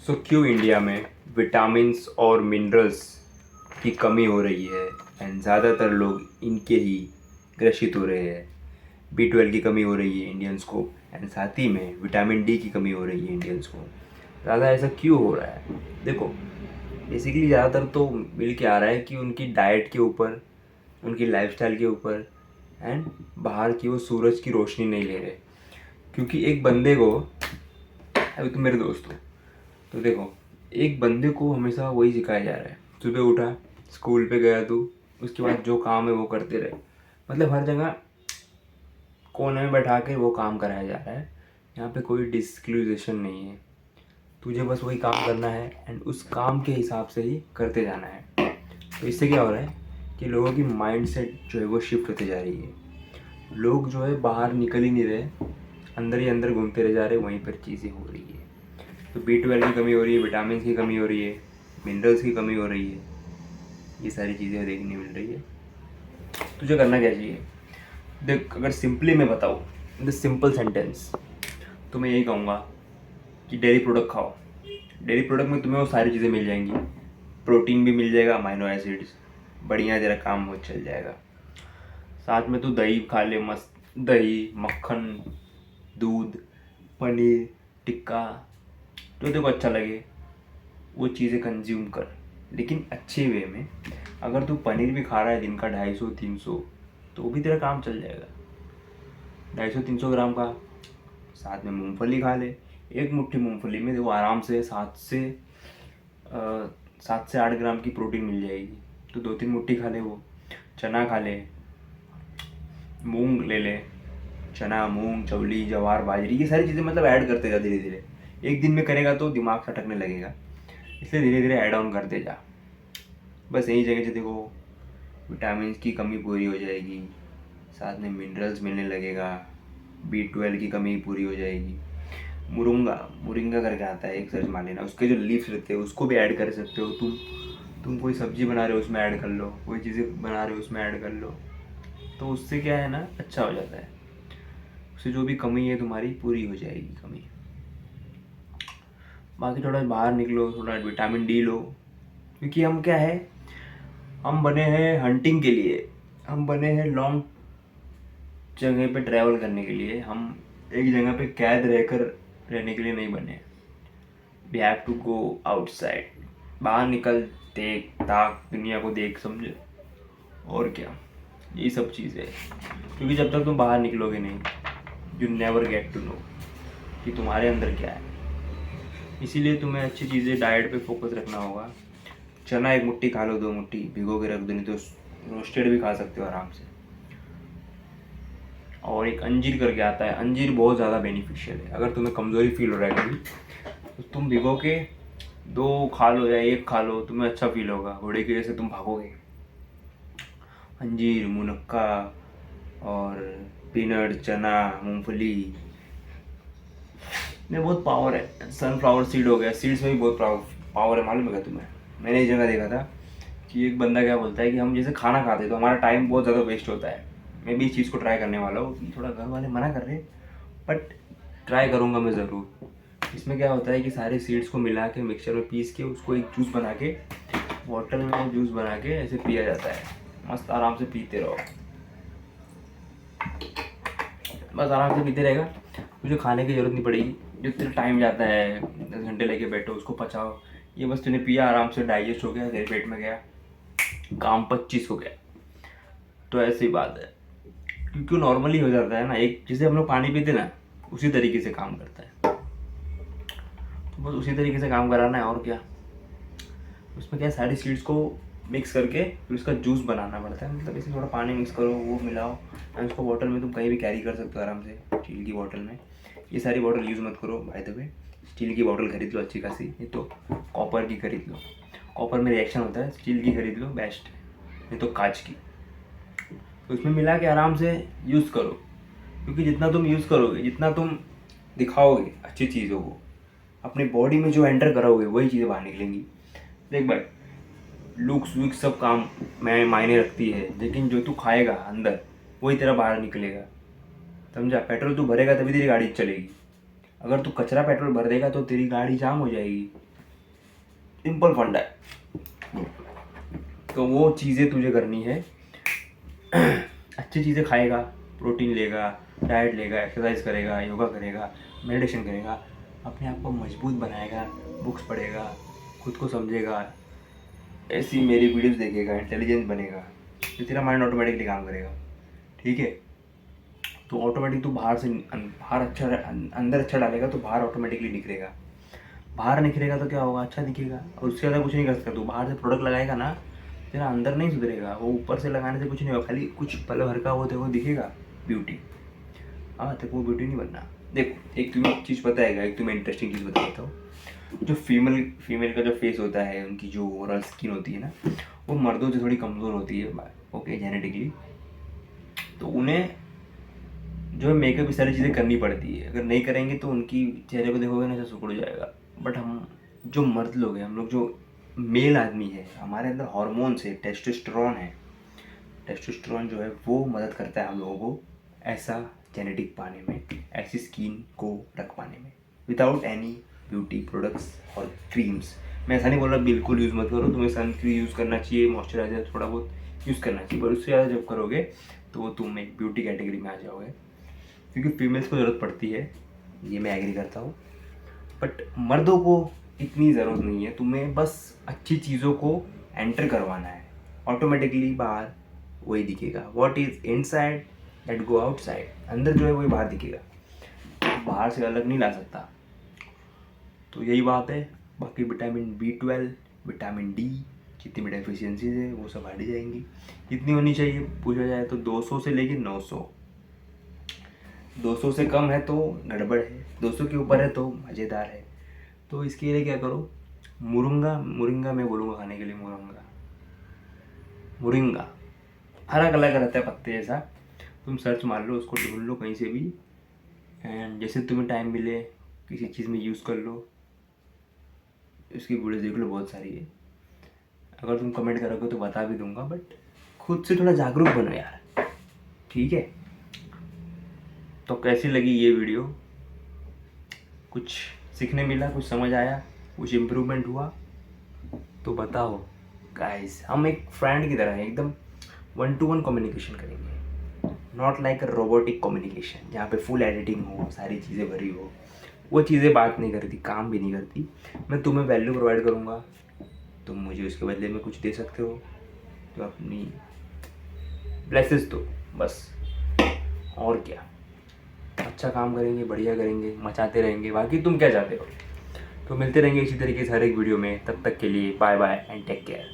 क्यों इंडिया में विटामिन्स और मिनरल्स की कमी हो रही है एंड ज़्यादातर लोग इनके ही ग्रसित हो रहे हैं। B12 की कमी हो रही है इंडियंस को एंड साथ ही में विटामिन डी की कमी हो रही है इंडियंस को। ज़्यादा ऐसा क्यों हो रहा है? देखो, बेसिकली ज़्यादातर तो मिल के आ रहा है कि उनकी डाइट के ऊपर, उनकी लाइफस्टाइल के ऊपर एंड बाहर की वो सूरज की रोशनी नहीं ले रहे। क्योंकि एक बंदे को, अभी तुम मेरे दोस्त हो तो देखो, एक बंदे को हमेशा वही सिखाया जा रहा है। सुबह उठा, स्कूल पे गया तू, उसके बाद जो काम है वो करते रहे। मतलब हर जगह कोने में बैठा के वो काम कराया जा रहा है। यहाँ पे कोई डिस्क्लूजेशन नहीं है। तुझे बस वही काम करना है एंड उस काम के हिसाब से ही करते जाना है। तो इससे क्या हो रहा है कि लोगों की माइंड सेट जो है वो शिफ्ट होती जा रही है। लोग जो है बाहर निकल ही नहीं रहे, अंदर ही अंदर घूमते रह जा रहे, वहीं पर चीज़ें हो रही है। तो B12 की कमी हो रही है, विटामिन की कमी हो रही है, मिनरल्स की कमी हो रही है। ये सारी चीज़ें देखने मिल रही है। तुझे करना क्या चाहिए? देख, अगर सिंपली मैं बताऊँ, इन द सिंपल सेंटेंस, तो मैं यही कहूँगा कि डेयरी प्रोडक्ट खाओ। डेयरी प्रोडक्ट में तुम्हें वो सारी चीज़ें मिल जाएंगी। प्रोटीन भी मिल जाएगा, अमाइनो एसिड्स, बढ़िया तेरा काम हो चल जाएगा। साथ में तू दही खा ले, मस्त दही, मक्खन, दूध, पनीर टिक्का, जो तेरे को अच्छा लगे वो चीज़ें कंज्यूम कर, लेकिन अच्छे वे में। अगर तू पनीर भी खा रहा है दिन का 250-300, तो भी तेरा काम चल जाएगा। 250-300 ग्राम का, साथ में मूंगफली खा ले। एक मुट्ठी मूंगफली में देखो आराम से 7 से 8 ग्राम की प्रोटीन मिल जाएगी। तो 2-3 मुट्ठी खा ले वो। चना खा ले, मूंग ले ले, चना, मूंग, चवली, जवार, बाजरी, ये सारी चीज़ें मतलब ऐड करते जा धीरे धीरे। एक दिन में करेगा तो दिमाग खटकने लगेगा, इसलिए धीरे धीरे ऐड ऑन करते जा। बस यही जगह से देखो विटामिन की कमी पूरी हो जाएगी, साथ में मिनरल्स मिलने लगेगा, B12 की कमी पूरी हो जाएगी। मुरुंगा मुरिंगा करके आता है, एक सर्च मार लेना, उसके जो लीव्स रहते हैं उसको भी ऐड कर सकते हो तुम कोई सब्जी बना रहे हो उसमें ऐड कर लो, कोई चीज़ें बना रहे हो उसमें ऐड कर लो। तो उससे क्या है ना, अच्छा हो जाता है। उससे जो भी कमी है तुम्हारी पूरी हो जाएगी कमी। बाकी थोड़ा बाहर निकलो, थोड़ा विटामिन डी लो। क्योंकि हम क्या है, हम बने हैं हंटिंग के लिए, हम बने हैं लॉन्ग जगह पे ट्रैवल करने के लिए। हम एक जगह पे कैद रहकर रहने के लिए नहीं बने। We have to go outside, बाहर निकल, देख ताक, दुनिया को देख, समझे। और क्या, ये सब चीज़ें। क्योंकि जब तक तुम बाहर निकलोगे नहीं, you never get to know कि तुम्हारे अंदर क्या है। इसीलिए तुम्हें अच्छी चीज़ें, डाइट पे फोकस रखना होगा। चना एक मुट्ठी खा लो, 2 मुट्ठी भिगो के रख दो, नहीं तो रोस्टेड भी खा सकते हो आराम से। और एक अंजीर करके आता है, अंजीर बहुत ज़्यादा बेनिफिशियल है। अगर तुम्हें कमज़ोरी फील हो रहा है कभी, तो तुम भिगो के 2 खा लो या 1 खा लो, तुम्हें अच्छा फील होगा, घोड़े की जैसे तुम भागोगे। अंजीर, मुनक्का और पीनट, चना, मूंगफली में बहुत पावर है। सनफ्लावर सीड हो गया, सीड्स में भी बहुत पावर है, मालूम है क्या तुम्हें? मैंने एक जगह देखा था कि एक बंदा क्या बोलता है कि हम जैसे खाना खाते तो हमारा टाइम बहुत ज़्यादा वेस्ट होता है। मैं भी इस चीज़ को ट्राई करने वाला हूँ। थोड़ा घर वाले मना कर रहे हैं, बट ट्राई करूँगा मैं ज़रूर। इसमें क्या होता है कि सारे सीड्स को मिला के मिक्सचर में पीस के उसको एक जूस बना के, बॉटल में जूस बना के ऐसे पिया जाता है। मस्त आराम से पीते रहो, बस आराम से पीते रहेगा, तुझे खाने की ज़रूरत नहीं पड़ेगी। जो तेरा टाइम जाता है 10 घंटे लेके बैठो उसको पचाओ, ये बस तूने पिया, आराम से डाइजेस्ट हो गया, तेरे पेट में गया, काम 25 हो गया। तो ऐसी बात है, क्योंकि नॉर्मली हो जाता है ना, एक जैसे हम लोग पानी पीते ना, उसी तरीके से काम करता है। तो बस उसी तरीके से काम कराना है, और क्या। उसमें क्या है, सारी सीड्स को मिक्स करके फिर उसका जूस बनाना पड़ता है। मतलब इसे थोड़ा पानी मिक्स करो, वो मिलाओ, और उसको बॉटल में तुम कहीं भी कैरी कर सकते हो आराम से, स्टील की बॉटल में। ये सारी बॉटल यूज़ मत करो बाय द वे, स्टील की बॉटल खरीद लो अच्छी खासी, नहीं तो कॉपर की खरीद लो। कॉपर में रिएक्शन होता है, स्टील की खरीद लो बेस्ट, नहीं तो कांच की। तो उसमें मिला के आराम से यूज़ करो। क्योंकि जितना तुम यूज़ करोगे, जितना तुम दिखाओगे अच्छी चीज़ों को, अपनी बॉडी में जो एंटर करोगे वही चीज़ें बाहर निकलेंगी। देख भाई, लुक्स वुक्स सब काम में मायने रखती है, लेकिन जो तू खाएगा अंदर वही तेरा बाहर निकलेगा, समझा। पेट्रोल तू भरेगा तभी तेरी गाड़ी चलेगी। अगर तू कचरा पेट्रोल भर देगा तो तेरी गाड़ी जाम हो जाएगी। सिंपल फंडा है। तो वो चीज़ें तुझे करनी है। अच्छी चीज़ें खाएगा, प्रोटीन लेगा, डाइट लेगा, एक्सरसाइज करेगा, योगा करेगा, मेडिटेशन करेगा, अपने आप को मजबूत बनाएगा, बुक्स पढ़ेगा, खुद को समझेगा, ऐसी मेरी वीडियोस देखेगा, इंटेलिजेंस बनेगा, तो तेरा माइंड ऑटोमेटिकली काम करेगा। ठीक है, तो ऑटोमेटिक तू बाहर से बाहर अच्छा अंदर अच्छा डालेगा तो बाहर ऑटोमेटिकली निखरेगा। बाहर निखरेगा तो क्या होगा, अच्छा दिखेगा। और उससे ज़्यादा कुछ नहीं कर सकता। तू बाहर से प्रोडक्ट लगाएगा ना, तेरा अंदर नहीं सुधरेगा। वो ऊपर से लगाने से कुछ नहीं होगा, खाली कुछ पल भर का वो तेरे को दिखेगा ब्यूटी। हाँ, तेरे को वो ब्यूटी नहीं बनना। देखो, एक तुम्हें चीज़ पता है, एक तुम्हें इंटरेस्टिंग चीज़ बता देता हूँ। जो फीमेल का जो फेस होता है, उनकी जो ओवरऑल स्किन होती है ना, वो मर्दों से थोड़ी कमज़ोर होती है, ओके, जेनेटिकली। तो उन्हें जो है मेकअप की सारी चीज़ें करनी पड़ती है। अगर नहीं करेंगे तो उनकी चेहरे को देखोगे ना, ऐसा सिकुड़ जाएगा। बट हम जो मर्द लोग हैं, हम लोग जो मेल आदमी है, हमारे अंदर हार्मोन्स है, टेस्टोस्टेरोन है। टेस्टोस्टेरोन जो है वो मदद करता है हम लोगों को ऐसा जेनेटिक पाने में, ऐसी स्किन को रख पाने में, विदाउट एनी ब्यूटी प्रोडक्ट्स और क्रीम्स। मैं ऐसा नहीं बोल रहा बिल्कुल यूज़ मत करो, तुम्हें सनस्क्रीन यूज़ करना चाहिए, मॉइस्चराइजर थोड़ा बहुत यूज़ करना चाहिए, पर उससे ज़्यादा जब करोगे तो तुम एक ब्यूटी कैटेगरी में आ जाओगे। क्योंकि फीमेल्स को ज़रूरत पड़ती है, ये मैं एग्री करता हूँ, बट मर्दों को इतनी ज़रूरत नहीं है। तुम्हें बस अच्छी चीज़ों को एंटर करवाना है, ऑटोमेटिकली बाहर वही दिखेगा। What is inside that go outside. अंदर जो है वही बाहर दिखेगा, बाहर से अलग नहीं ला सकता। तो यही बात है। बाकी विटामिन B12, विटामिन डी, जितनी भी डेफिशिएंसीज है वो सब हट जाएंगी। कितनी होनी चाहिए पूछा जाए तो 200 से लेके 900। 200 से कम है तो गड़बड़ है, 200 के ऊपर है तो मज़ेदार है। तो इसके लिए क्या करो, मुरिंगा मैं बोलूँगा खाने के लिए। मुरिंगा हरा कलर का रहता है, पत्ते जैसा। तुम सर्च मार लो, उसको ढूंढ लो कहीं से भी, एंड जैसे तुम्हें टाइम मिले किसी चीज़ में यूज़ कर लो। इसकी वीडियो देख लो, बहुत सारी है। अगर तुम कमेंट करोगे तो बता भी दूंगा, बट खुद से थोड़ा जागरूक बनो यार, ठीक है। तो कैसी लगी ये वीडियो, कुछ सीखने मिला, कुछ समझ आया, कुछ इम्प्रूवमेंट हुआ तो बताओ गाइस। हम एक फ्रेंड की तरह हैं, एकदम 1-to-1 कम्युनिकेशन करेंगे, not like a robotic communication जहाँ पे फुल एडिटिंग हो, सारी चीज़ें भरी हो। वो चीज़ें बात नहीं करती, काम भी नहीं करती। मैं तुम्हें वैल्यू प्रोवाइड करूँगा, तुम मुझे उसके बदले में कुछ दे सकते हो, तो अपनी ब्लेसेस दो बस। और क्या, अच्छा काम करेंगे, बढ़िया करेंगे, मचाते रहेंगे। बाकी तुम क्या चाहते हो। तो मिलते रहेंगे इसी तरीके से हर एक वीडियो में। तब तक के लिए bye bye and take care.